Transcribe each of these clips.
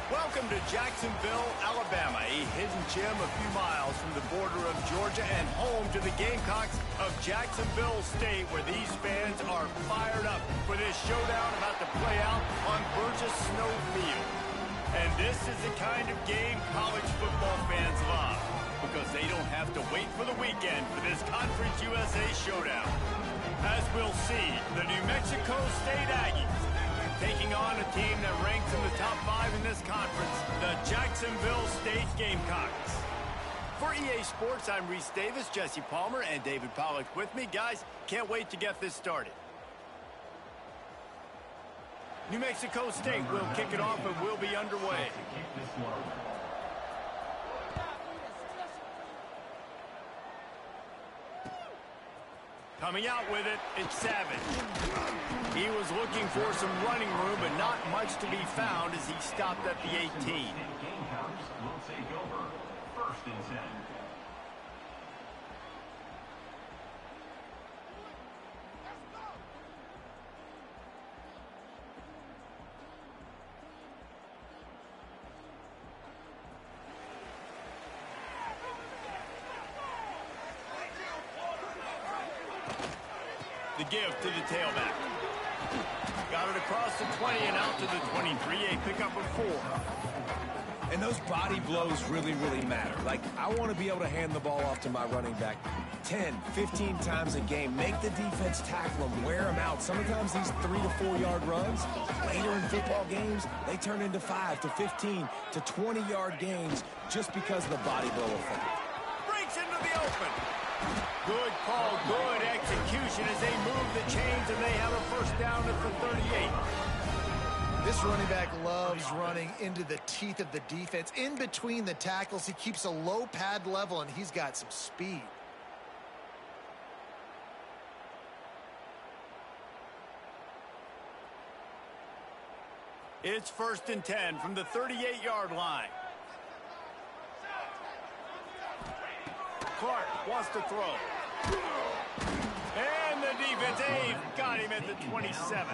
Welcome to Jacksonville, Alabama, a hidden gem a few miles from the border of Georgia and home to the Gamecocks of Jacksonville State, where these fans are fired up for this showdown about to play out on Burgess Snow Field. And this is the kind of game college football fans love, because they don't have to wait for the weekend for this Conference USA showdown. As we'll see, the New Mexico State Aggies taking on a team that ranks in the top 5 in this conference, the Jacksonville State Gamecocks. For EA Sports, I'm Reese Davis, Jesse Palmer, and David Pollack with me. Guys, can't wait to get this started. New Mexico State will kick it off and we'll be underway. Coming out with it, it's Savage. He was looking for some running room, but not much to be found as he stopped at the 18. Gamecocks will take over. 1st and 10. The give to the tailback. Got it across the 20 and out to the 23, a pickup of 4. And those body blows really, really matter. Like, I want to be able to hand the ball off to my running back 10, 15 times a game. Make the defense tackle them, wear them out. Sometimes these 3 to 4 yard runs, later in football games, they turn into 5 to 15 to 20 yard gains just because of the body blow effect. Breaks into the open. Good call, good execution as they move the chains, and they have a first down at the 38. This running back loves running into the teeth of the defense. In between the tackles, he keeps a low pad level, and he's got some speed. It's 1st and 10 from the 38-yard line. Clark wants to throw. And the defense, they've got him at the 27.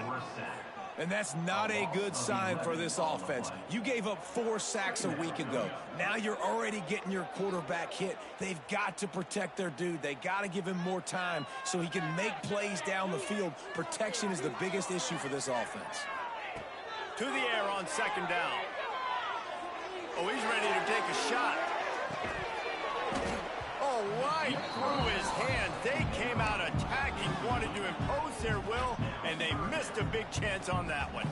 And that's not a good sign for this offense. You gave up 4 sacks a week ago. Now you're already getting your quarterback hit. They've got to protect their dude. They got to give him more time so he can make plays down the field. Protection is the biggest issue for this offense. To the air on 2nd down. Oh, he's ready to take a shot. Oh, right through his hands. They came out attacking, wanted to impose their will, and they missed a big chance on that one.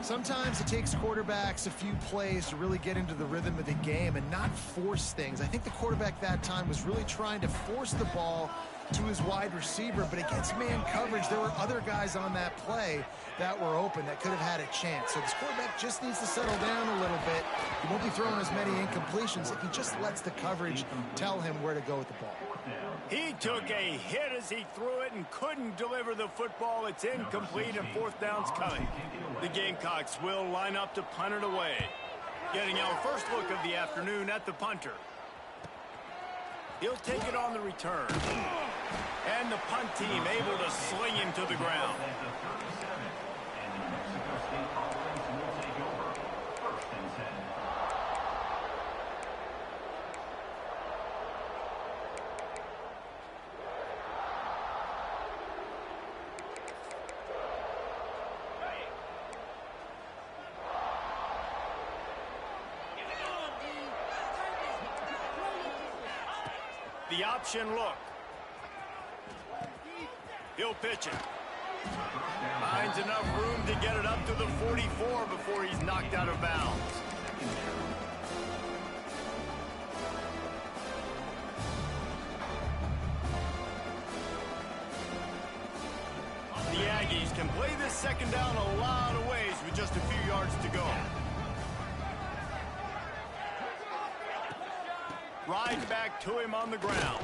Sometimes it takes quarterbacks a few plays to really get into the rhythm of the game and not force things. I think the quarterback that time was really trying to force the ball to his wide receiver, but against man coverage, there were other guys on that play that were open that could have had a chance. So this quarterback just needs to settle down a little bit. He won't be throwing as many incompletions if he just lets the coverage tell him where to go with the ball. He took a hit as he threw it and couldn't deliver the football. It's incomplete and 4th down's coming. The Gamecocks will line up to punt it away. Getting our first look of the afternoon at the punter. He'll take it on the return. And the punt team able to sling him to the ground. The option look. He'll pitch it. Finds enough room to get it up to the 44 before he's knocked out of bounds. The Aggies can play this 2nd down a lot of ways with just a few yards to go. Right back to him on the ground.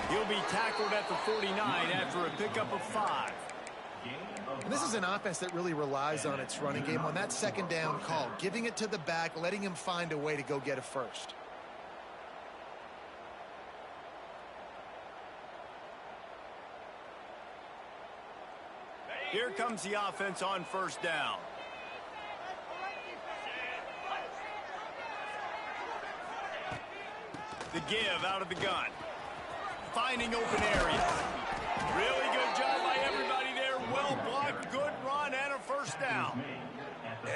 He'll be tackled at the 49 after a pickup of 5. And this is an offense that really relies on its running game on that second down call, giving it to the back, letting him find a way to go get a first. Here comes the offense on first down. The give out of the gun. Finding open areas. Really good job by everybody there. Well blocked, good run, and a first down.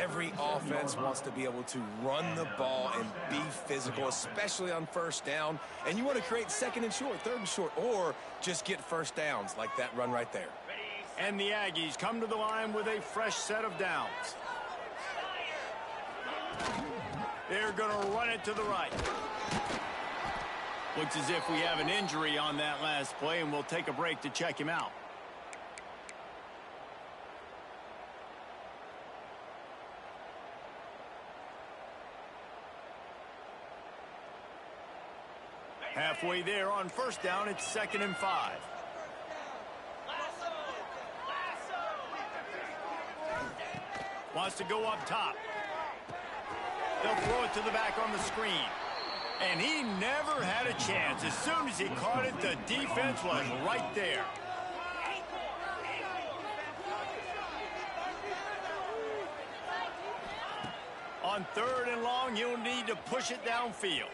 Every offense wants to be able to run the ball and be physical, especially on first down. And you want to create second and short, third and short, or just get first downs like that run right there. And the Aggies come to the line with a fresh set of downs. They're going to run it to the right. Looks as if we have an injury on that last play, and we'll take a break to check him out. Halfway there on first down, it's 2nd and 5. Wants to go up top. They'll throw it to the back on the screen. And he never had a chance. As soon as he caught it, the defense was right there. On 3rd and long, he'll need to push it downfield.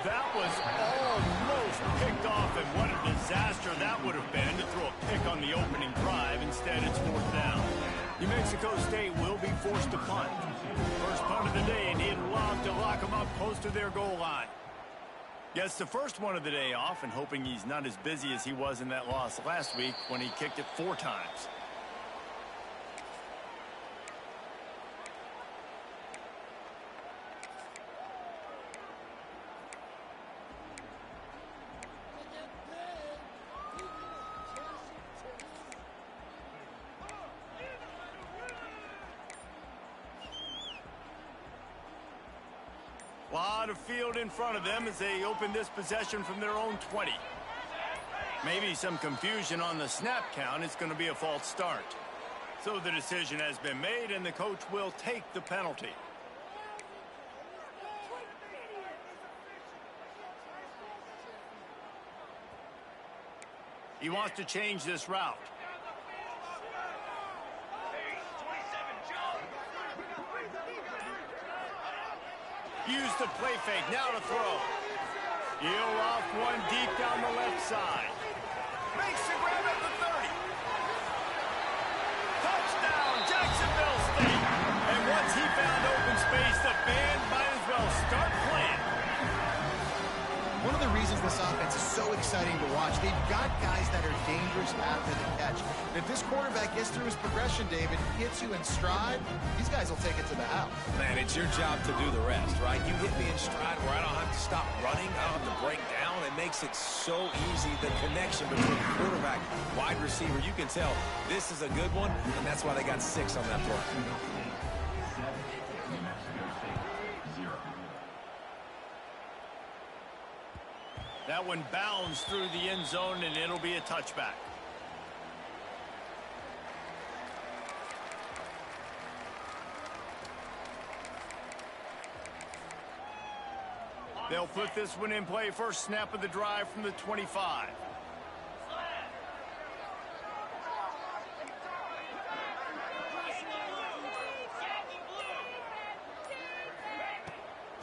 That was almost picked off, and what a disaster that would have been to throw a pick on the opening drive. Instead, it's 4th down. New Mexico State will be forced to punt. First punt of the day, and he'd love to lock them up close to their goal line. Gets the first one of the day off, and hoping he's not as busy as he was in that loss last week when he kicked it 4 times. Lot of field in front of them as they open this possession from their own 20. Maybe some confusion on the snap count. It's going to be a false start. So the decision has been made, and the coach will take the penalty. He wants to change this route. Use the play fake, now to throw. He'll off one deep down the left side. Makes the grab at the 30. Touchdown, Jacksonville State. And once he found open space, the band might as well start playing. One of the reasons this offense is so exciting to watch, they've got guys that are dangerous after the catch. And if this quarterback gets through his progression, David, hits you in stride, these guys will take it to the house. Man, it's your job to do the rest, right? You hit me in stride where I don't have to stop running, I don't have to break down. It makes it so easy, the connection between quarterback, wide receiver. You can tell this is a good one, and that's why they got 6 on that play. That one bounds through the end zone, and it'll be a touchback. They'll put this one in play. First snap of the drive from the 25.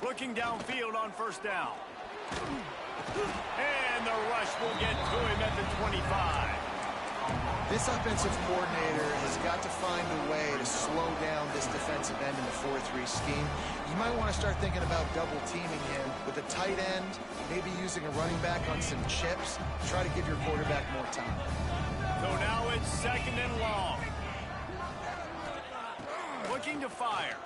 Looking downfield on first down. And the rush will get to him at the 25. This offensive coordinator has got to find a way to slow down this defensive end in the 4-3 scheme. You might want to start thinking about double teaming him with a tight end, maybe using a running back on some chips. Try to give your quarterback more time. So now it's 2nd and long. Looking to fire.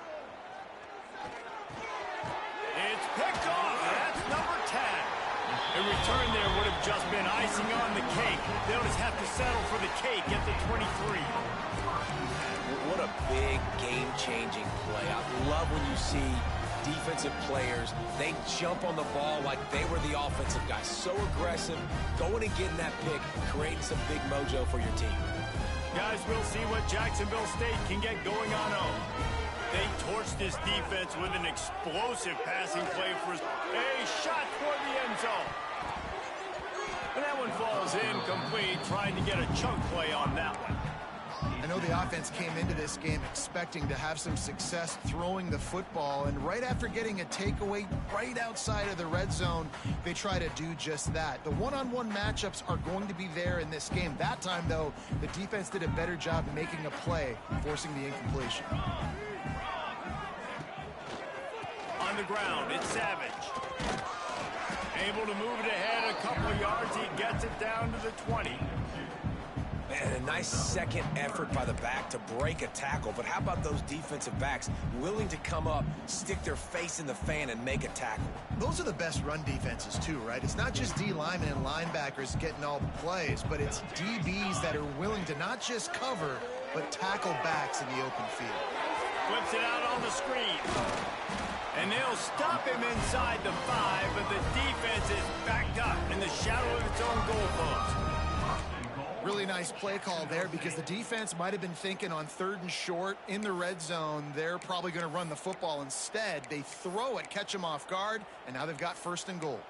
It's picked off. That's number 10. A return there would have just been icing on the cake. They'll just have to settle for the cake at the 23. What a big game-changing play. I love when you see defensive players, they jump on the ball like they were the offensive guys. So aggressive, going and getting that pick, creating some big mojo for your team. Guys, we'll see what Jacksonville State can get going on home. They torched this defense with an explosive passing play for a shot toward the end zone. And that one falls incomplete, trying to get a chunk play on that one. I know the offense came into this game expecting to have some success throwing the football, and right after getting a takeaway right outside of the red zone, they try to do just that. The one-on-one matchups are going to be there in this game. That time, though, the defense did a better job making a play, forcing the incompletion. On the ground, it's Savage. Able to move it ahead a couple of yards. He gets it down to the 20. Man, a nice second effort by the back to break a tackle. But how about those defensive backs willing to come up, stick their face in the fan, and make a tackle? Those are the best run defenses, too, right? It's not just D linemen and linebackers getting all the plays, but it's DBs that are willing to not just cover, but tackle backs in the open field. Flips it out on the screen. And they'll stop him inside the 5, but the defense is backed up in the shadow of its own goalpost. Really nice play call there because the defense might have been thinking on 3rd and short in the red zone. They're probably going to run the football instead. They throw it, catch them off guard, and now they've got 1st and goal.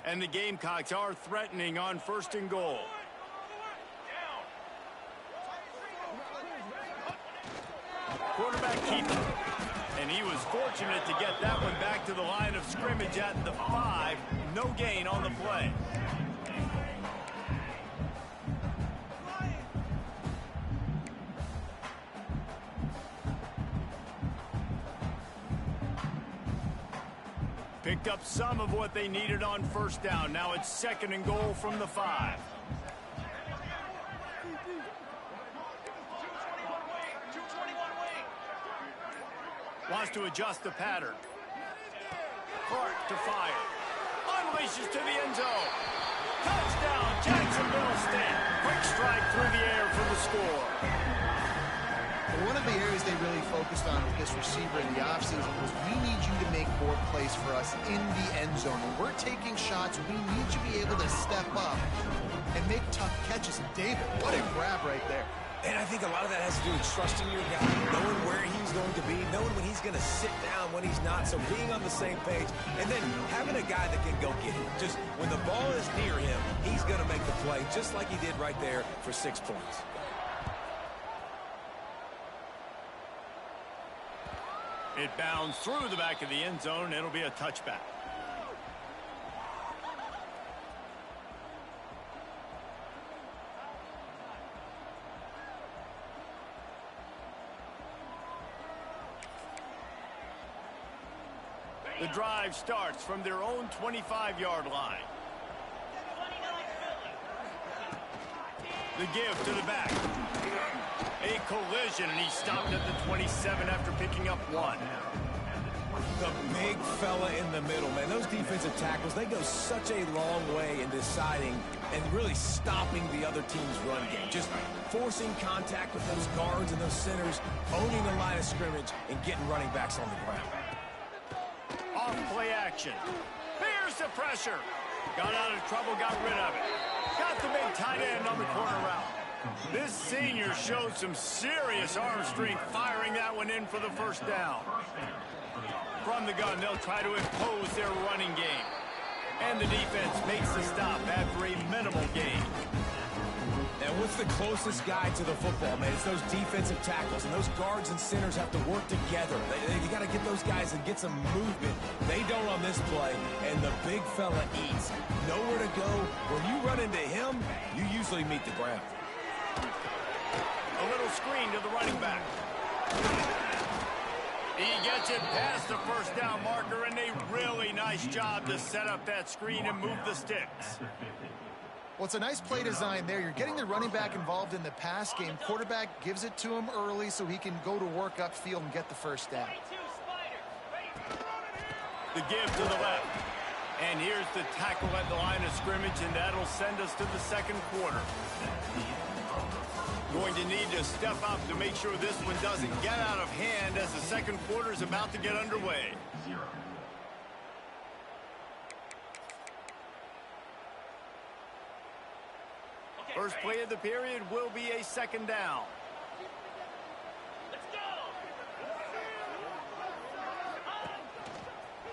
And the Gamecocks are threatening on 1st and goal. Quarterback keeps it. And he was fortunate to get that one back to the line of scrimmage at the 5. No gain on the play. Picked up some of what they needed on 1st down. Now it's 2nd and goal from the 5. Wants to adjust the pattern. Clark to fire. Unleashes to the end zone. Touchdown, Jacksonville State. Quick strike through the air for the score. One of the areas they really focused on with this receiver in the offseason was we need you to make more plays for us in the end zone. When we're taking shots, we need you to be able to step up and make tough catches. And David, what a grab right there. And I think a lot of that has to do with trusting your guy, knowing where he's going to be, knowing when he's going to sit down, when he's not, so being on the same page, and then having a guy that can go get it. Just when the ball is near him, he's going to make the play, just like he did right there for 6 points. It bounds through the back of the end zone, and it'll be a touchback. The drive starts from their own 25-yard line. The give to the back. A collision, and he stopped at the 27 after picking up 1. The big fella in the middle, man. Those defensive tackles, they go such a long way in deciding and really stopping the other team's run game. Just forcing contact with those guards and those centers, owning the line of scrimmage, and getting running backs on the ground. Off play action. Here's the pressure. Got out of trouble, got rid of it. Got the big tight end on the corner route. This senior showed some serious arm strength firing that one in for the 1st down. From the gun, they'll try to impose their running game. And the defense makes the stop after a minimal gain. And what's the closest guy to the football, man? It's those defensive tackles, and those guards and centers have to work together. They got to get those guys and get some movement. They don't on this play, and the big fella eats. Nowhere to go. When you run into him, you usually meet the ground. A little screen to the running back. He gets it past the 1st down marker, and a really nice job to set up that screen and move the sticks. Well, it's a nice play design there. You're getting the running back involved in the pass game. Quarterback gives it to him early so he can go to work upfield and get the 1st down. The give to the left. And here's the tackle at the line of scrimmage, and that'll send us to the 2nd quarter. Going to need to step up to make sure this one doesn't get out of hand as the second quarter is about to get underway. First play of the period will be a second down.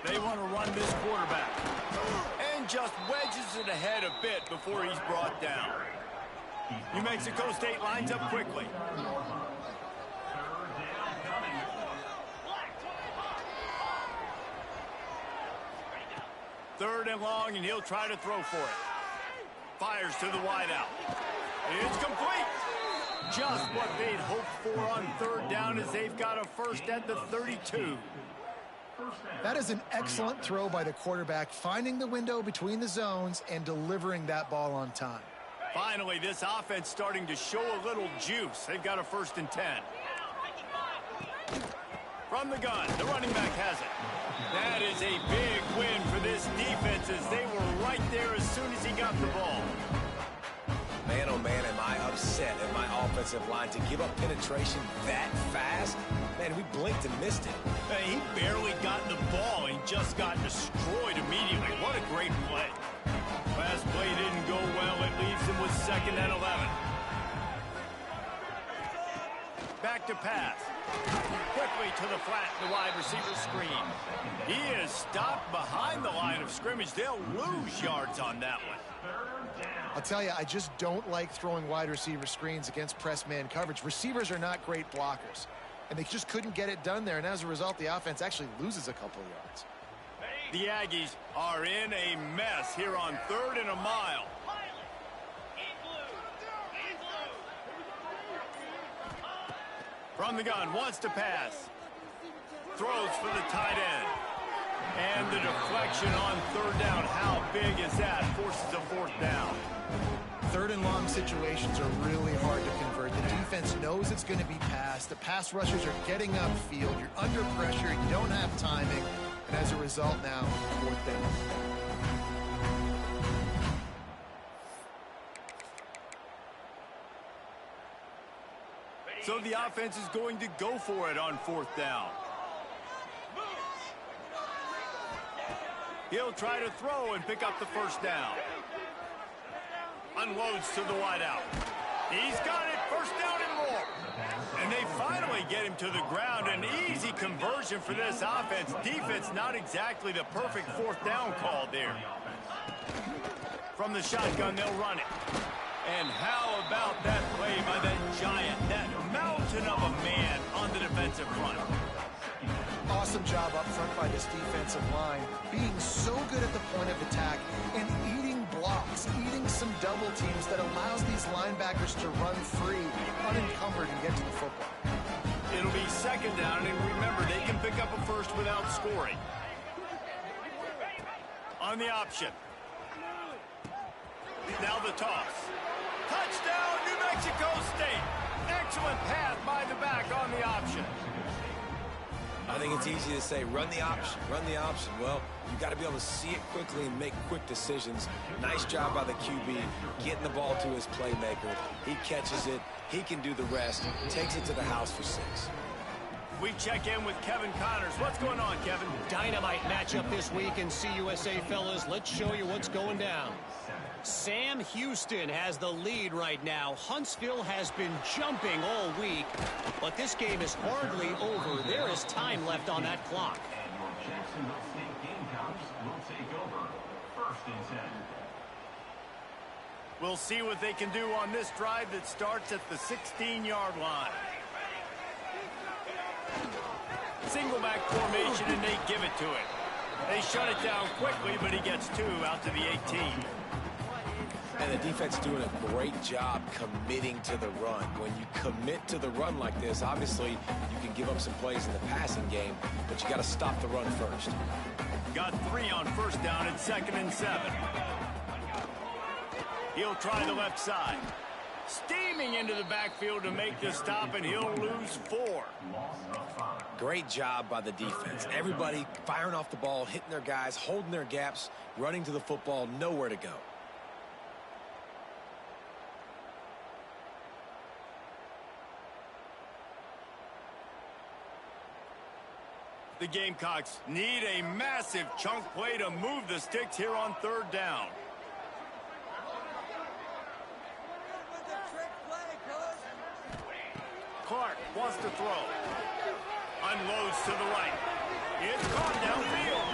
They want to run this quarterback. And just wedges it ahead a bit before he's brought down. New Mexico State lines up quickly. Third and long, and he'll try to throw for it. Fires to the wideout. It's complete. Just what they'd hoped for on third down as they've got a first at the 32. That is an excellent throw by the quarterback, finding the window between the zones and delivering that ball on time. Finally, this offense starting to show a little juice. They've got a 1st and 10. From the gun, the running back has it. That is a big win for this defense as they were right there as soon as he got the ball. Man, oh man, am I upset at my offensive line to give up penetration that fast? Man, we blinked and missed it. He barely got the ball and just got destroyed immediately. What a great play. Last play didn't go well. It leaves him with 2nd and 11. Back to pass. Quickly to the flat, the wide receiver screen. He is stopped behind the line of scrimmage. They'll lose yards on that one. I'll tell you, I just don't like throwing wide receiver screens against press man coverage. Receivers are not great blockers, and they just couldn't get it done there, and as a result, the offense actually loses a couple of yards. The Aggies are in a mess here on 3rd and a mile. From the gun, wants to pass. Throws for the tight end. And the deflection on 3rd down. How big is that? Forces a 4th down. 3rd and long situations are really hard to convert. The defense knows it's going to be passed. The pass rushers are getting upfield. You're under pressure. You don't have timing. And as a result now, 4th down. So the offense is going to go for it on 4th down. He'll try to throw and pick up the 1st down. Unloads to the wideout. He's got it. 1st down and more. And they finally get him to the ground. An easy conversion for this offense. Defense not exactly the perfect 4th down call there. From the shotgun, they'll run it. And how about that play by that giant, that mountain of a man on the defensive front? Awesome job up front by this defensive line, being so good at the point of attack and eating blocks, eating some double teams that allows these linebackers to run free, unencumbered, and get to the football. It'll be 2nd down, and remember, they can pick up a first without scoring. On the option. Now the toss. Touchdown, New Mexico State. Excellent pass by the back on the option. I think it's easy to say, run the option, run the option. Well, you got to be able to see it quickly and make quick decisions. Nice job by the QB, getting the ball to his playmaker. He catches it. He can do the rest. Takes it to the house for 6. We check in with Kevin Connors. What's going on, Kevin? Dynamite matchup this week in CUSA, fellas. Let's show you what's going down. Sam Houston has the lead right now. Huntsville has been jumping all week, but this game is hardly over. There is time left on that clock. And your Jacksonville State Gamecocks will take over 1st and 10. We'll see what they can do on this drive that starts at the 16-yard line. Single back formation, and they give it to it. They shut it down quickly, but he gets 2 out to the 18. And the defense doing a great job committing to the run. When you commit to the run like this, obviously you can give up some plays in the passing game, but you got to stop the run first. Got 3 on 1st down and 2nd and 7. He'll try the left side. Steaming into the backfield to make the stop, and he'll lose 4. Great job by the defense. Everybody firing off the ball, hitting their guys, holding their gaps, running to the football, nowhere to go. The Gamecocks need a massive chunk play to move the sticks here on third down. Clark wants to throw. Unloads to the right. It's caught downfield.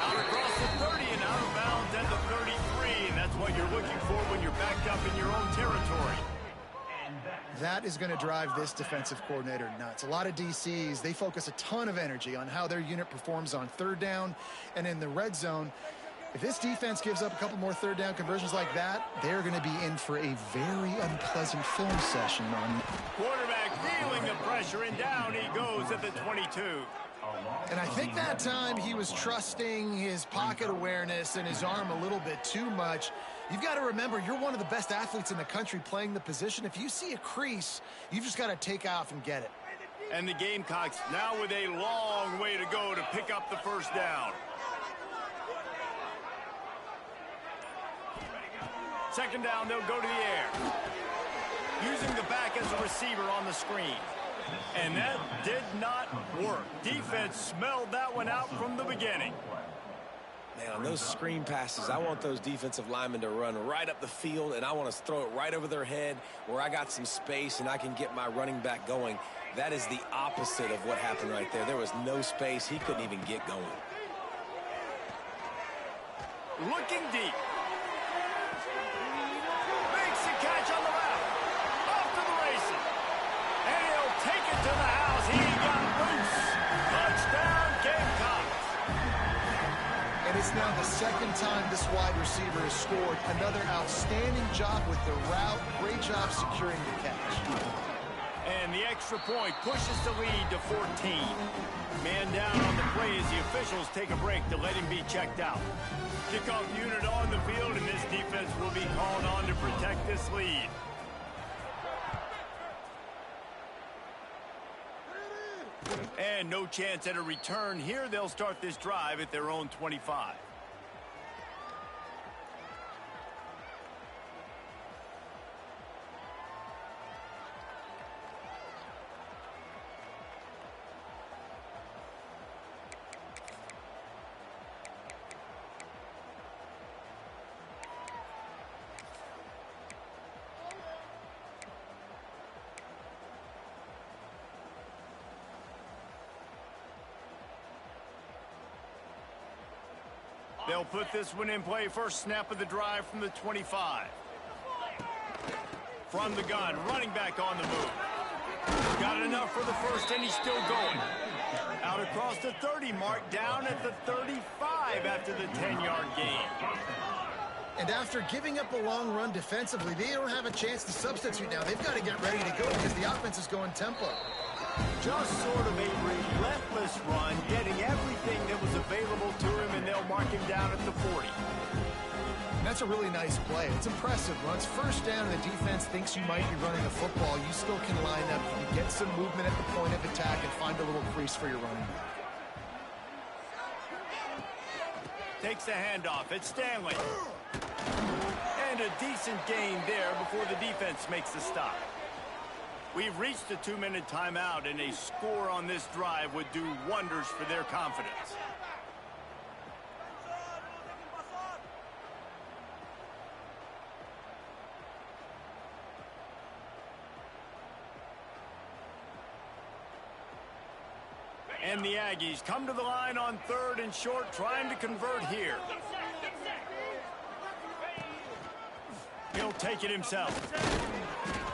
Out across the 30 and out of bounds at the 33. And that's what you're looking for when you're backed up in your own territory. That is going to drive this defensive coordinator nuts. A lot of DCs, they focus a ton of energy on how their unit performs on third down and in the red zone. If this defense gives up a couple more third down conversions like that, they're going to be in for a very unpleasant film session on. Quarterback feeling the pressure, and down he goes at the 22. And I think that time he was trusting his pocket awareness and his arm a little bit too much. You've got to remember, you're one of the best athletes in the country playing the position. If you see a crease, you've just got to take off and get it. And the Gamecocks now with a long way to go to pick up the first down. Second down, they'll go to the air. Using the back as a receiver on the screen. And that did not work. Defense smelled that one out from the beginning. Man, on those screen passes, I want those defensive linemen to run right up the field, and I want to throw it right over their head where I got some space and I can get my running back going. That is the opposite of what happened right there. There was no space. He couldn't even get going. Looking deep. Makes the catch on the route. Off to the races. And he'll take it to the house. He got loose. Touchdown, Gamecocks. And it's now the second time this wide receiver has scored. Another outstanding job with the route. Great job securing the catch. And the extra point pushes the lead to 14. Man down on the play as the officials take a break to let him be checked out. Kickoff unit on the field, and this defense will be called on to protect this lead. And no chance at a return here. They'll start this drive at their own 25. They'll put this one in play. First snap of the drive from the 25. From the gun, running back on the move. Got enough for the first, and he's still going. Out across the 30 mark, down at the 35 after the 10-yard gain. And after giving up a long run defensively, they don't have a chance to substitute now. They've got to get ready to go because the offense is going tempo. Just sort of a relentless run, getting everything that was available to him, and they'll mark him down at the 40. And that's a really nice play. It's impressive. Once first down and the defense thinks you might be running a football, you still can line up. You can get some movement at the point of attack and find a little crease for your running back. Takes the handoff. It's Stanley. And a decent gain there before the defense makes the stop. We've reached a 2-minute timeout, and a score on this drive would do wonders for their confidence. And the Aggies come to the line on 3rd and short, trying to convert here. He'll take it himself.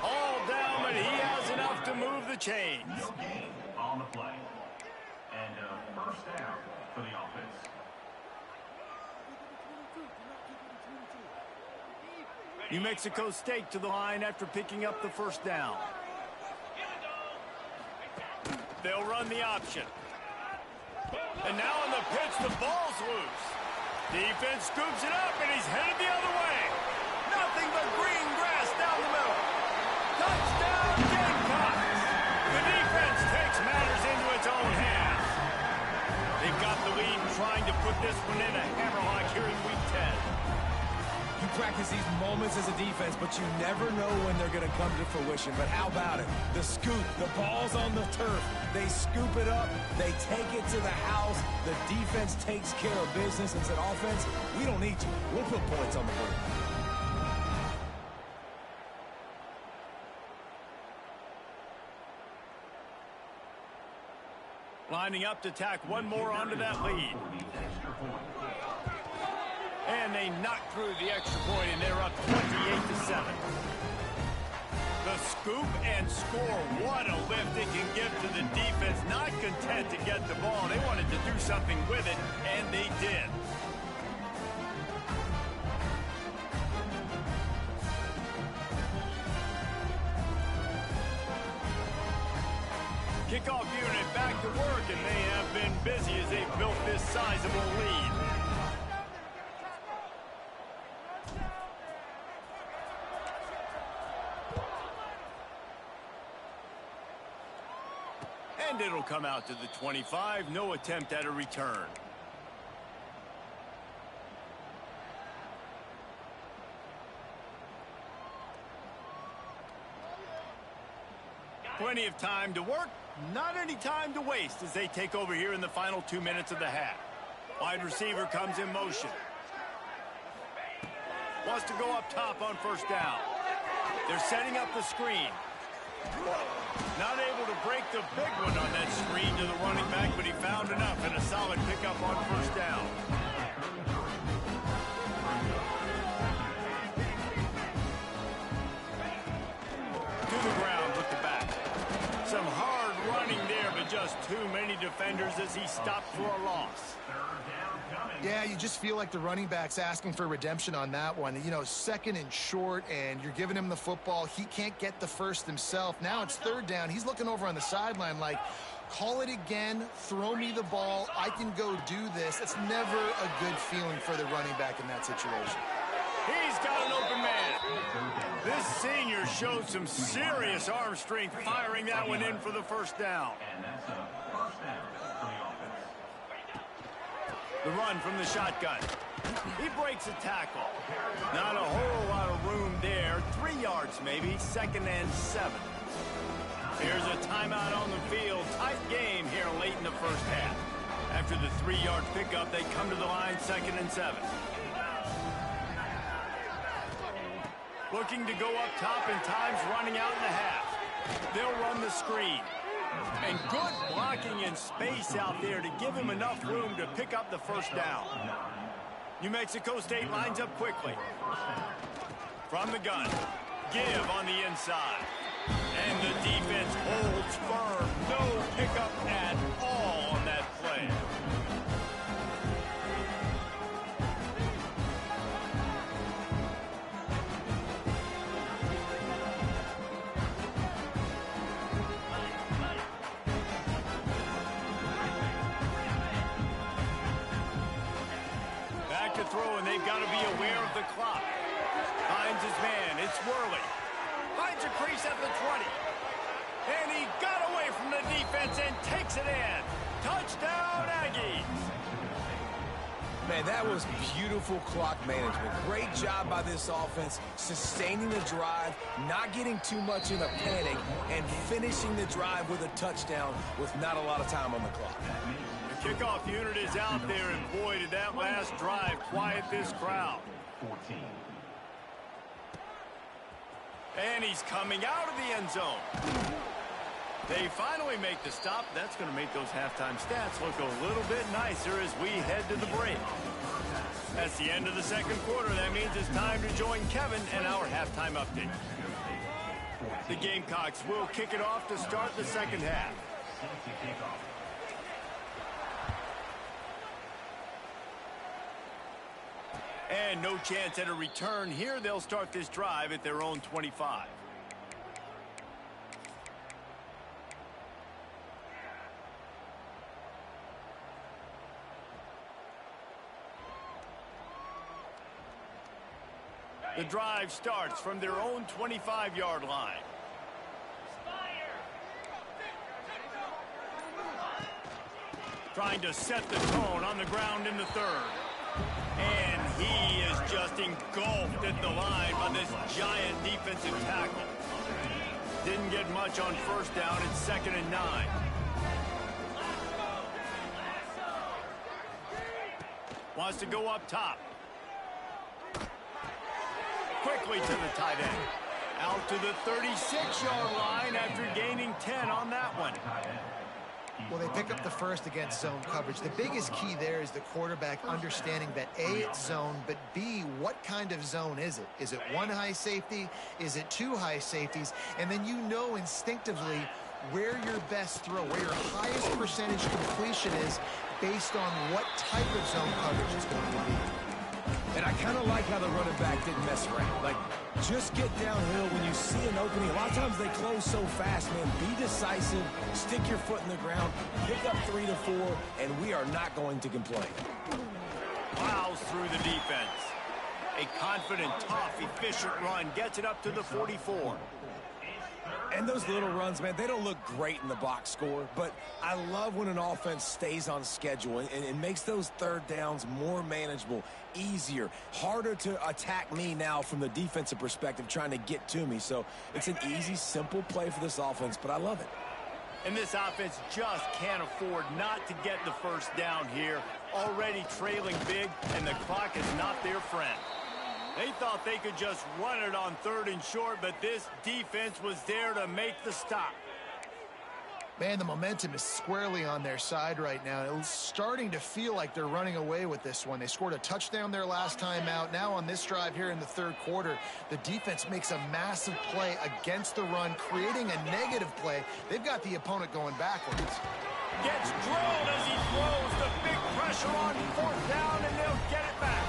All down, but he has enough to move the chains. No gain on the play. And first down for the offense. New Mexico State to the line after picking up the first down. They'll run the option. And now on the pitch, the ball's loose. Defense scoops it up, and he's headed the other way. Nothing but green grass down the middle. Touchdown, Gamecocks! The defense takes matters into its own hands. They've got the lead, trying to put this one in a hammerlock here in Week 10. You practice these moments as a defense, but you never know when they're going to come to fruition. But how about it? The scoop, the ball's on the turf. They scoop it up. They take it to the house. The defense takes care of business and said, offense, we don't need you. We'll put points on the board. Lining up to tack one more onto that lead. And they knock through the extra point, and they're up 28-7. The scoop and score. What a lift it can give to the defense. Not content to get the ball. They wanted to do something with it, and they did. Kickoff unit back to work, and they have been busy as they built this sizable lead. And it'll come out to the 25. No attempt at a return. Plenty of time to work. Not any time to waste as they take over here in the final 2 minutes of the half. Wide receiver comes in motion. Wants to go up top on first down. They're setting up the screen. Not able to break the big one on that screen to the running back, but he found enough and a solid pickup on first down. To the ground with the back. Some hard running there, but just too many defenders as he stopped for a loss. Yeah, you just feel like the running back's asking for redemption on that one. You know, second and short, and you're giving him the football. He can't get the first himself. Now it's third down. He's looking over on the sideline like, call it again, throw me the ball, I can go do this. It's never a good feeling for the running back in that situation. He's got an open man. This senior showed some serious arm strength firing that one in for the first down. And that's a first down for the offense. The run from the shotgun. He breaks a tackle. Not a whole lot of room there. 3 yards maybe. 2nd and 7. Here's a timeout on the field. Tight game here late in the first half. After the 3-yard pickup, they come to the line 2nd and 7. Looking to go up top, and time's running out in the half. They'll run the screen. And good blocking in space out there to give him enough room to pick up the first down. New Mexico State lines up quickly. From the gun. Give on the inside. And the defense holds firm. No pickup at all on that play. To throw, and they've got to be aware of the clock. Finds his man. It's Worley. Finds a crease at the 20. And he got away from the defense and takes it in. Touchdown, Aggies. Man, that was beautiful clock management. Great job by this offense, sustaining the drive, not getting too much in a panic, and finishing the drive with a touchdown with not a lot of time on the clock. Kickoff unit is out there, and boy, did that last drive quiet this crowd. 14. And he's coming out of the end zone. They finally make the stop. That's going to make those halftime stats look a little bit nicer as we head to the break. That's the end of the second quarter. That means it's time to join Kevin and our halftime update. The Gamecocks will kick it off to start the second half. And no chance at a return here. They'll start this drive at their own 25. The drive starts from their own 25-yard line. Trying to set the tone on the ground in the third. And he is just engulfed at the line by this giant defensive tackle. Didn't get much on first down. It's 2nd and 9. Wants to go up top. Quickly to the tight end. Out to the 36-yard line after gaining 10 on that one. Well, they pick up the first against zone coverage. The biggest key there is the quarterback understanding that A, it's zone, but B, what kind of zone is it? Is it one high safety? Is it two high safeties? And then you know instinctively where your best throw, where your highest percentage completion is based on what type of zone coverage it's going to be. And I kind of like how the running back didn't mess around. Like, just get downhill when you see an opening. A lot of times they close so fast, man. Be decisive, stick your foot in the ground, pick up 3 to 4, and we are not going to complain. Plows through the defense. A confident, tough, efficient run gets it up to the 44. And those little runs, man, they don't look great in the box score, but I love when an offense stays on schedule and it makes those third downs more manageable, easier, harder to attack me now from the defensive perspective trying to get to me. So it's an easy, simple play for this offense, but I love it. And this offense just can't afford not to get the first down here. Already trailing big, and the clock is not their friend. They thought they could just run it on 3rd and short, but this defense was there to make the stop. Man, the momentum is squarely on their side right now. It's starting to feel like they're running away with this one. They scored a touchdown their last time out. Now on this drive here in the 3rd quarter, the defense makes a massive play against the run, creating a negative play. They've got the opponent going backwards. Gets drilled as he throws. The big pressure on 4th down, and they'll get it back.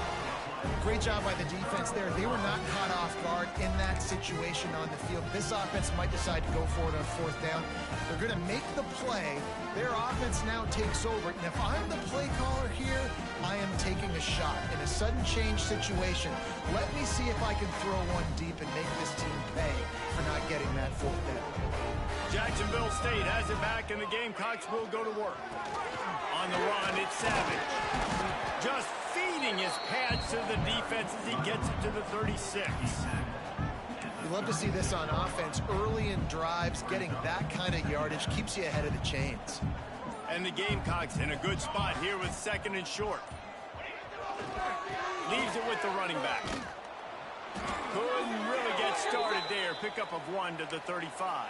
Great job by the defense there. They were not caught off guard in that situation on the field. This offense might decide to go for it on 4th down. They're going to make the play. Their offense now takes over. And if I'm the play caller here, I am taking a shot in a sudden change situation. Let me see if I can throw one deep and make this team pay for not getting that 4th down. Jacksonville State has it back, and the Gamecocks will go to work. On the run, it's Savage. Just feeding his pads to the defense as he gets it to the 36. You love to see this on offense. Early in drives, getting that kind of yardage keeps you ahead of the chains. And the Gamecocks in a good spot here with 2nd and short. Leaves it with the running back. Couldn't really get started there. Pickup of 1 to the 35.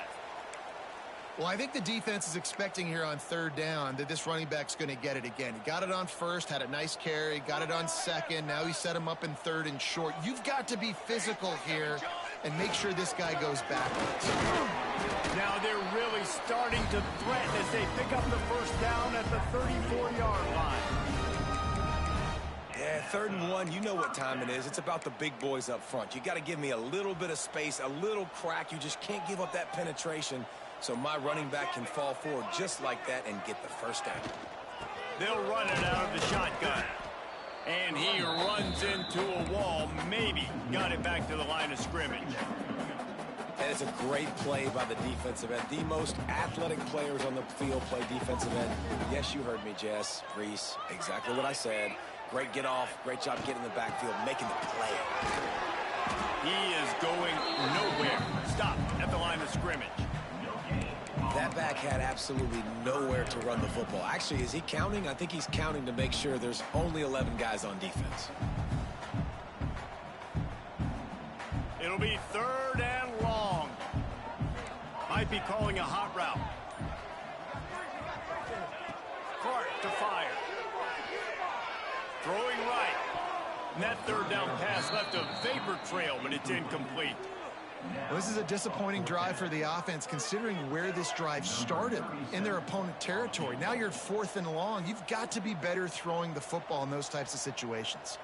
Well, I think the defense is expecting here on 3rd down that this running back's going to get it again. He got it on 1st, had a nice carry, got it on 2nd. Now he set him up in 3rd and short. You've got to be physical here and make sure this guy goes backwards. Now they're really starting to threaten as they pick up the first down at the 34-yard line. Yeah, 3rd and 1, you know what time it is. It's about the big boys up front. You got to give me a little bit of space, a little crack. You just can't give up that penetration. So my running back can fall forward just like that and get the first down. They'll run it out of the shotgun. And he runs into a wall. Maybe got it back to the line of scrimmage. And it's a great play by the defensive end. The most athletic players on the field play defensive end. Yes, you heard me, Jess, Reese. Exactly what I said. Great get off. Great job getting in the backfield, making the play. He is going nowhere. Stop at the line of scrimmage. That back had absolutely nowhere to run the football. Actually, is he counting? I think he's counting to make sure there's only 11 guys on defense. It'll be 3rd and long. Might be calling a hot route. Clark to fire. Throwing right. And that 3rd down pass left a vapor trail, but it's incomplete. Well, this is a disappointing drive for the offense considering where this drive started in their opponent territory. Now you're 4th and long. You've got to be better throwing the football in those types of situations.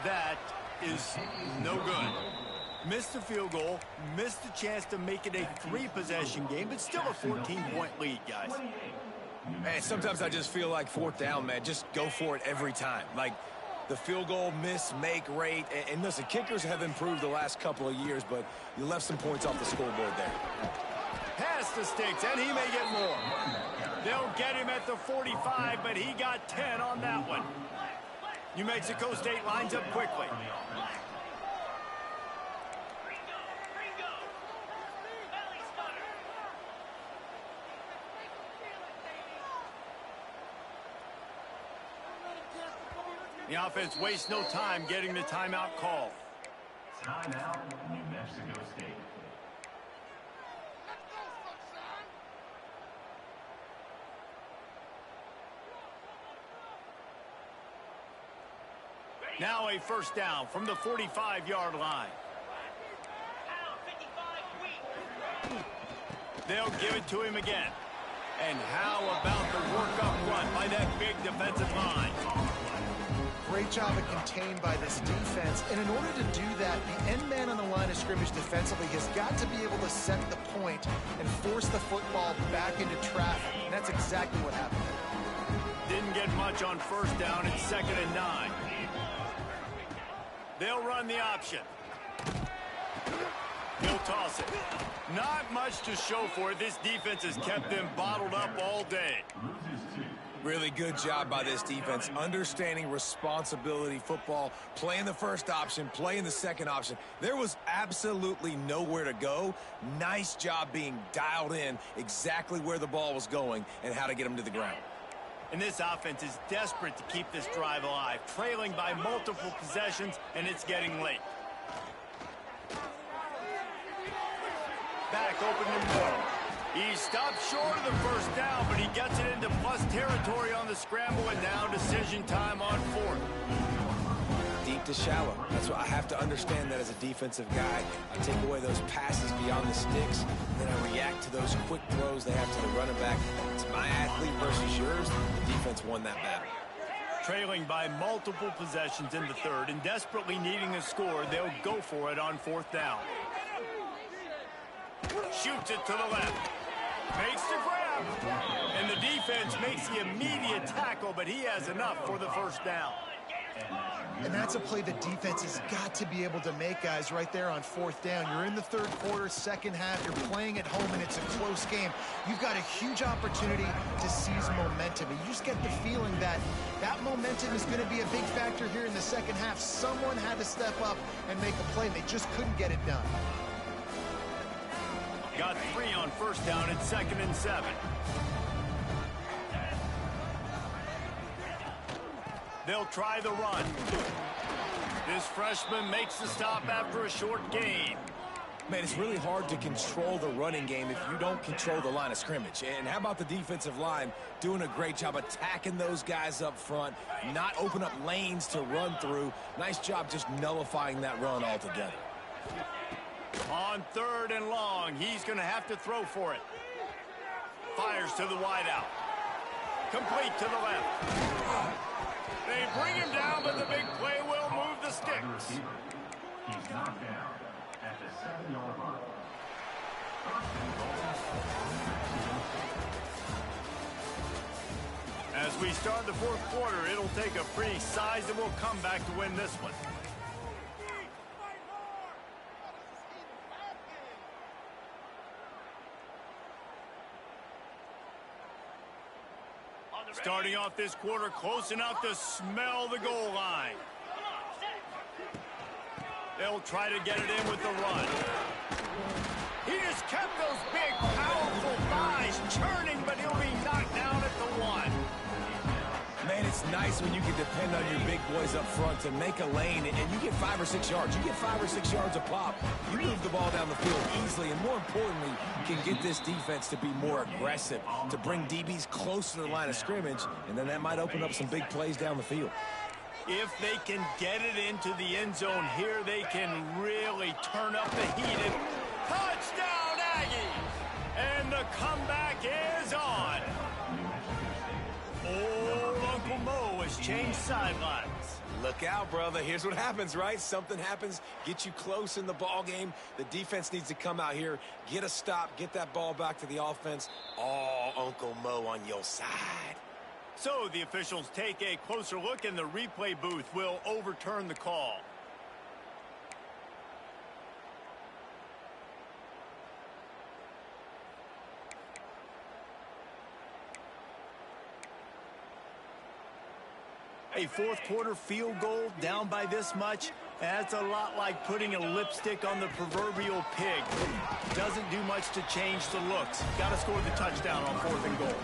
That is no good. Missed the field goal, missed the chance to make it a 3-possession game, but still a 14-point lead, guys. Man, sometimes I just feel like 4th down, man. Just go for it every time. Like, the field goal miss, make rate. And listen, kickers have improved the last couple of years, but you left some points off the scoreboard there. Pass to Sticks, and he may get more. They'll get him at the 45, but he got 10 on that one. New Mexico State lines up quickly. The offense wastes no time getting the timeout call. Timeout, New Mexico State. Now a first down from the 45-yard line. They'll give it to him again. And how about the work up front by that big defensive line? Great job of contained by this defense. And in order to do that, the end man on the line of scrimmage defensively has got to be able to set the point and force the football back into traffic. And that's exactly what happened. Didn't get much on first down. It's 2nd and 9. They'll run the option. He'll toss it. Not much to show for it. This defense has kept them bottled up all day. Really good job by this defense, understanding responsibility football, playing the first option, playing the second option. There was absolutely nowhere to go. Nice job being dialed in exactly where the ball was going and how to get them to the ground. And this offense is desperate to keep this drive alive, trailing by multiple possessions, and it's getting late. Back open and more. He stopped short of the first down, but he gets it into plus territory on the scramble, and now decision time on 4th. Deep to shallow. That's what I have to understand that as a defensive guy. I take away those passes beyond the sticks, and then I react to those quick throws they have to the running back. It's my athlete versus yours. The defense won that battle. Trailing by multiple possessions in the 3rd and desperately needing a score, they'll go for it on 4th down. Shoots it to the left. Makes the grab. And the defense makes the immediate tackle, but he has enough for the first down. And that's a play the defense has got to be able to make, guys, right there on 4th down. You're in the 3rd quarter, second half. You're playing at home, and it's a close game. You've got a huge opportunity to seize momentum. And you just get the feeling that that momentum is going to be a big factor here in the second half. Someone had to step up and make a play. They just couldn't get it done. Got 3 on first down at 2nd and 7. They'll try the run. This freshman makes the stop after a short gain. Man, it's really hard to control the running game if you don't control the line of scrimmage. And how about the defensive line doing a great job attacking those guys up front, not open up lanes to run through. Nice job just nullifying that run altogether. On 3rd and long, he's going to have to throw for it. Fires to the wideout. Complete to the left. They bring him down, but the big play will move the sticks. He's knocked down at the 7-yard line. As we start the 4th quarter, it'll take a pretty sizable comeback to win this one. Starting off this quarter close enough to smell the goal line. They'll try to get it in with the run. He just kept those big, powerful thighs churning, but he'll be knocked down at the 1. Man, it's nice when you can depend on your big boys up front to make a lane, and you get 5 or 6 yards. You get 5 or 6 yards a pop. You move the ball down the field easily, and more importantly, can get this defense to be more aggressive, to bring DBs close to the line of scrimmage, and then that might open up some big plays down the field. If they can get it into the end zone here, they can really turn up the heat. And touchdown, Aggies! And the comeback is on. Old Uncle Mo has changed sidelines. Look out, brother. Here's what happens, right? Something happens, get you close in the ball game. The defense needs to come out here, get a stop, get that ball back to the offense. All Uncle Mo on your side. So the officials take a closer look, and the replay booth will overturn the call. A fourth quarter field goal down by this much, that's a lot like putting a lipstick on the proverbial pig. Doesn't do much to change the looks. Got to score the touchdown on 4th and goal.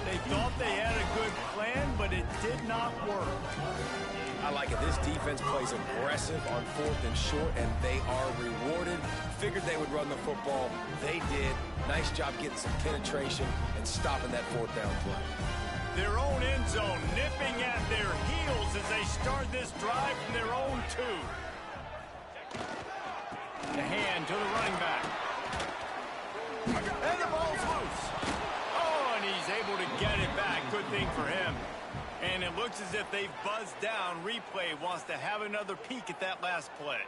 They thought they had a good plan, but it did not work. I like it. This defense plays aggressive on 4th and short, and they are rewarded. Figured they would run the football. They did. Nice job getting some penetration and stopping that 4th down play. Their own end zone nipping at their heels as they start this drive from their own 2. The hand to the running back. And the ball's loose. Oh, and he's able to get it back. Good thing for him. And it looks as if they've buzzed down. Replay wants to have another peek at that last play.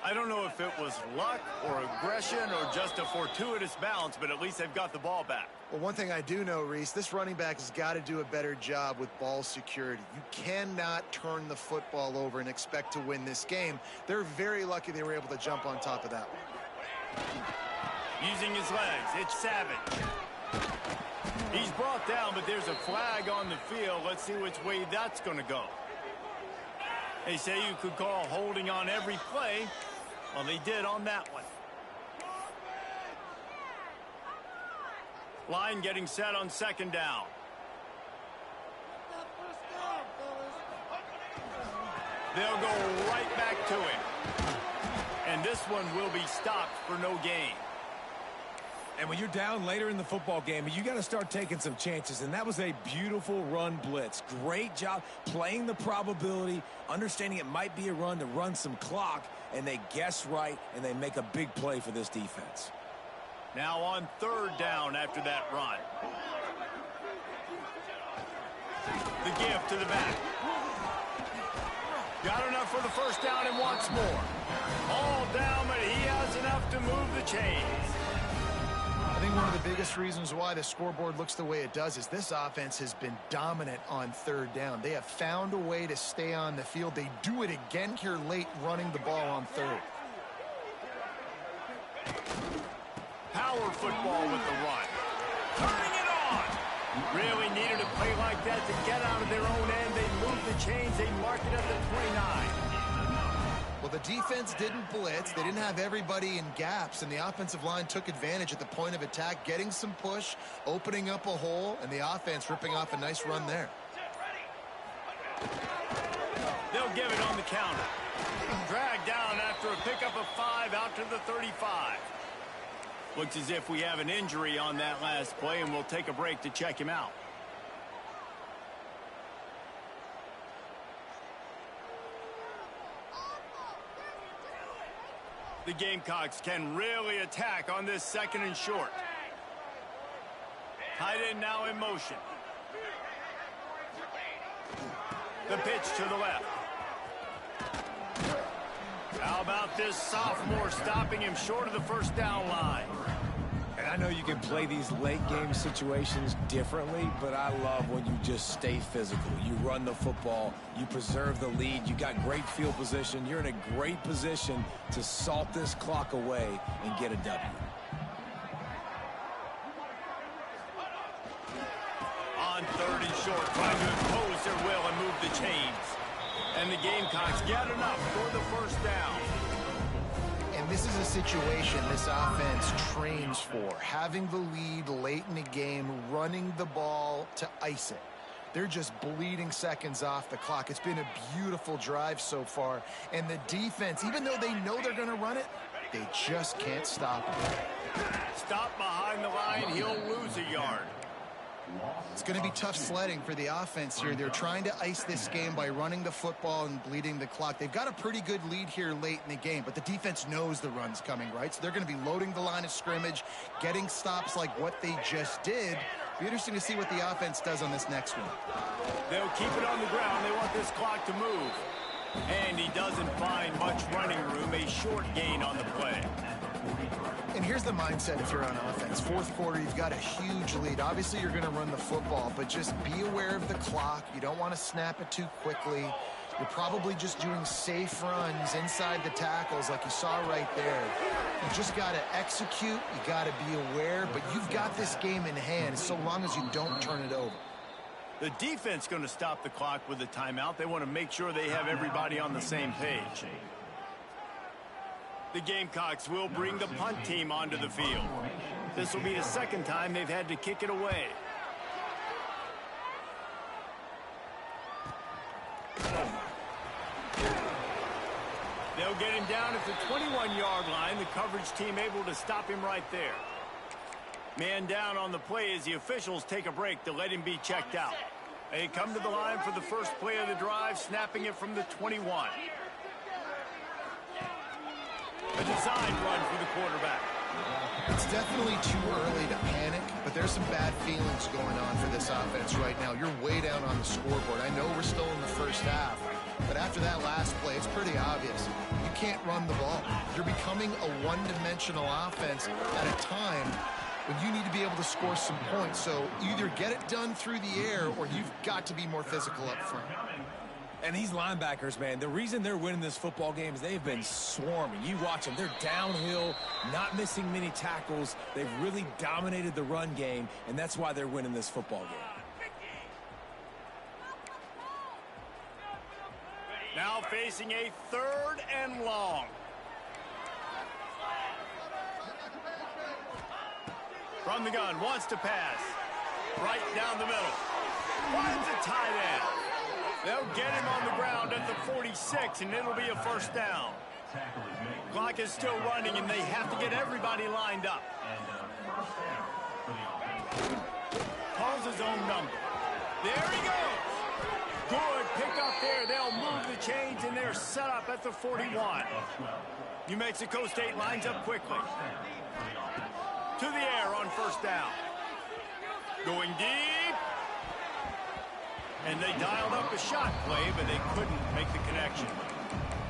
I don't know if it was luck or aggression or just a fortuitous bounce, but at least they've got the ball back. Well, one thing I do know, Reese, this running back has got to do a better job with ball security. You cannot turn the football over and expect to win this game. They're very lucky they were able to jump on top of that one. Using his legs, it's Savage. He's brought down, but there's a flag on the field. Let's see which way that's going to go. They say you could call holding on every play. Well, they did on that one. Line getting set on 2nd down. They'll go right back to him. And this one will be stopped for no gain. And when you're down later in the football game, you got to start taking some chances. And that was a beautiful run blitz. Great job playing the probability, understanding it might be a run to run some clock, and they guess right, and they make a big play for this defense. Now on 3rd down after that run. The give to the back. Got enough for the 1st down and wants more. All down, but he has enough to move the chains. I think one of the biggest reasons why the scoreboard looks the way it does is this offense has been dominant on 3rd down. They have found a way to stay on the field. They do it again here late, running the ball on 3rd. Power football with the run. Turning it on. Really needed a play like that to get out of their own end. They move the chains. They mark it at the 29. Well, the defense didn't blitz. They didn't have everybody in gaps, and the offensive line took advantage at the point of attack, getting some push, opening up a hole, and the offense ripping off a nice run there. They'll give it on the counter. Dragged down after a pickup of 5 out to the 35. Looks as if we have an injury on that last play, and we'll take a break to check him out. The Gamecocks can really attack on this 2nd and short. Tight end now in motion. The pitch to the left. How about this sophomore stopping him short of the 1st down line? And I know you can play these late game situations differently, but I love when you just stay physical. You run the football, you preserve the lead, you got great field position, you're in a great position to salt this clock away and get a W. On 3rd and short, trying to impose their will and move the chains. And the Gamecocks get enough for the 1st down. And this is a situation this offense trains for. Having the lead late in the game, running the ball to ice it. They're just bleeding seconds off the clock. It's been a beautiful drive so far. And the defense, even though they know they're going to run it, they just can't stop it. Stop behind the line, he'll lose a yard. It's going to be tough sledding for the offense here. They're trying to ice this game by running the football and bleeding the clock. They've got a pretty good lead here late in the game, but the defense knows the run's coming, right? So they're going to be loading the line of scrimmage, getting stops like what they just did. Be interesting to see what the offense does on this next one. They'll keep it on the ground. They want this clock to move. And he doesn't find much running room. A short gain on the play. And here's the mindset if you're on offense. 4th quarter, you've got a huge lead. Obviously, you're going to run the football, but just be aware of the clock. You don't want to snap it too quickly. You're probably just doing safe runs inside the tackles like you saw right there. You just got to execute. You got to be aware, but you've got this game in hand so long as you don't turn it over. The defense going to stop the clock with a timeout. They want to make sure they have everybody on the same page. The Gamecocks will bring the punt team onto the field. This will be the second time they've had to kick it away. They'll get him down at the 21-yard line. The coverage team able to stop him right there. Man down on the play as the officials take a break to let him be checked out. They come to the line for the first play of the drive, snapping it from the 21. A design run for the quarterback. It's definitely too early to panic, but there's some bad feelings going on for this offense right now. You're way down on the scoreboard. I know we're still in the first half, but after that last play, it's pretty obvious. You can't run the ball. You're becoming a one-dimensional offense at a time when you need to be able to score some points. So either get it done through the air or you've got to be more physical up front. And these linebackers, man, the reason they're winning this football game is they've been swarming. You watch them. They're downhill, not missing many tackles. They've really dominated the run game, and that's why they're winning this football game. Now facing a 3rd and long. From the gun, wants to pass. Right down the middle. Finds a tight end. They'll get him on the ground at the 46, and it'll be a first down. Clock is still running, and they have to get everybody lined up. Calls his own number. There he goes. Good pick up there. They'll move the chains, and they're set up at the 41. New Mexico State lines up quickly. To the air on first down. Going deep. And they dialed up a shot play, but they couldn't make the connection.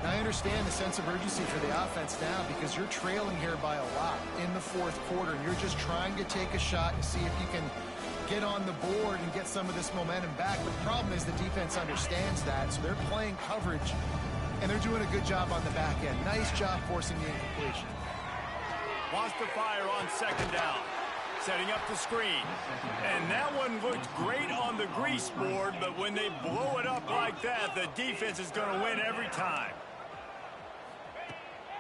Now, I understand the sense of urgency for the offense now because you're trailing here by a lot in the 4th quarter, and you're just trying to take a shot and see if you can get on the board and get some of this momentum back. But the problem is the defense understands that, so they're playing coverage, and they're doing a good job on the back end. Nice job forcing the incompletion. Wants to fire on second down. Setting up the screen. And that one looked great on the grease board, but when they blow it up like that, the defense is going to win every time.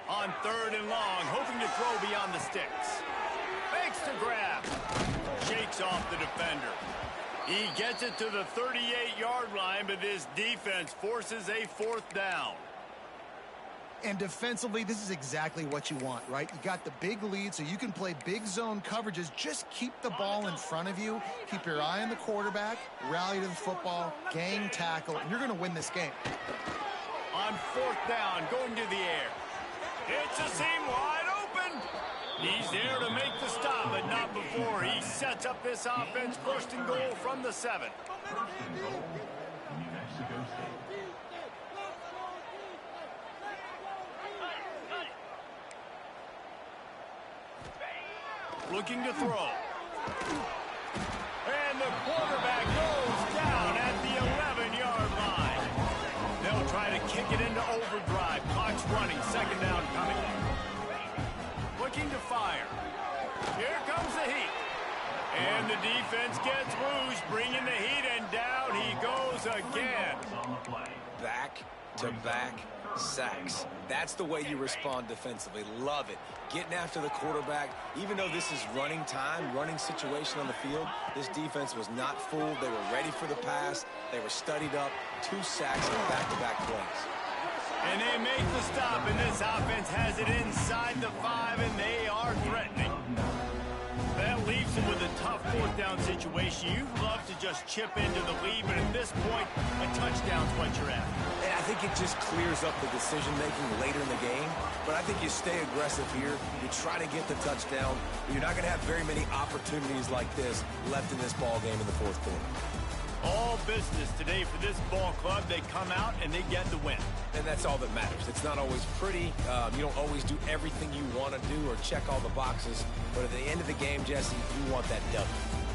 On 3rd and long, hoping to throw beyond the sticks. Fakes to grab. Shakes off the defender. He gets it to the 38-yard line, but this defense forces a 4th down. And defensively, this is exactly what you want, right? You got the big lead, so you can play big zone coverages. Just keep the ball in front of you. Keep your eye on the quarterback. Rally to the football. Gang tackle. And you're going to win this game. On 4th down, going to the air. It's a seam wide open. He's there to make the stop, but not before he sets up this offense. 1st and goal from the 7. New Mexico State. Looking to throw. And the quarterback goes down at the 11-yard line. They'll try to kick it into overdrive. Clock's running. 2nd down coming. Looking to fire. Here comes the heat. And the defense gets loose, bringing the heat, and down he goes again. Back-to-back sacks. That's the way you respond defensively. Love it. Getting after the quarterback. Even though this is running time, running situation on the field, this defense was not fooled. They were ready for the pass. They were studied up. 2 sacks in back-to-back plays. And they make the stop, and this offense has it inside the 5, and they are threatening. That leaves them with a tough 4th down situation. You'd love to just chip into the lead, but at this point, a touchdown's what you're at. And I think it just clears up the decision-making later in the game. But I think you stay aggressive here. You try to get the touchdown. But you're not going to have very many opportunities like this left in this ball game in the 4th quarter. All business today for this ball club. They come out and they get the win. And that's all that matters. It's not always pretty. You don't always do everything you want to do or check all the boxes. But at the end of the game, Jesse, you want that W.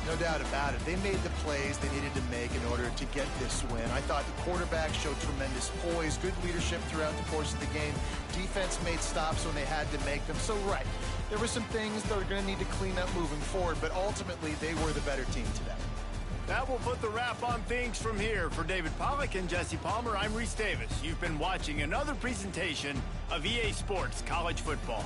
No doubt about it. They made the plays they needed to make in order to get this win. I thought the quarterback showed tremendous poise, good leadership throughout the course of the game. Defense made stops when they had to make them. So, right, there were some things that are going to need to clean up moving forward, but ultimately they were the better team today. That will put the wrap on things from here. For David Pollack and Jesse Palmer, I'm Reese Davis. You've been watching another presentation of EA Sports College Football.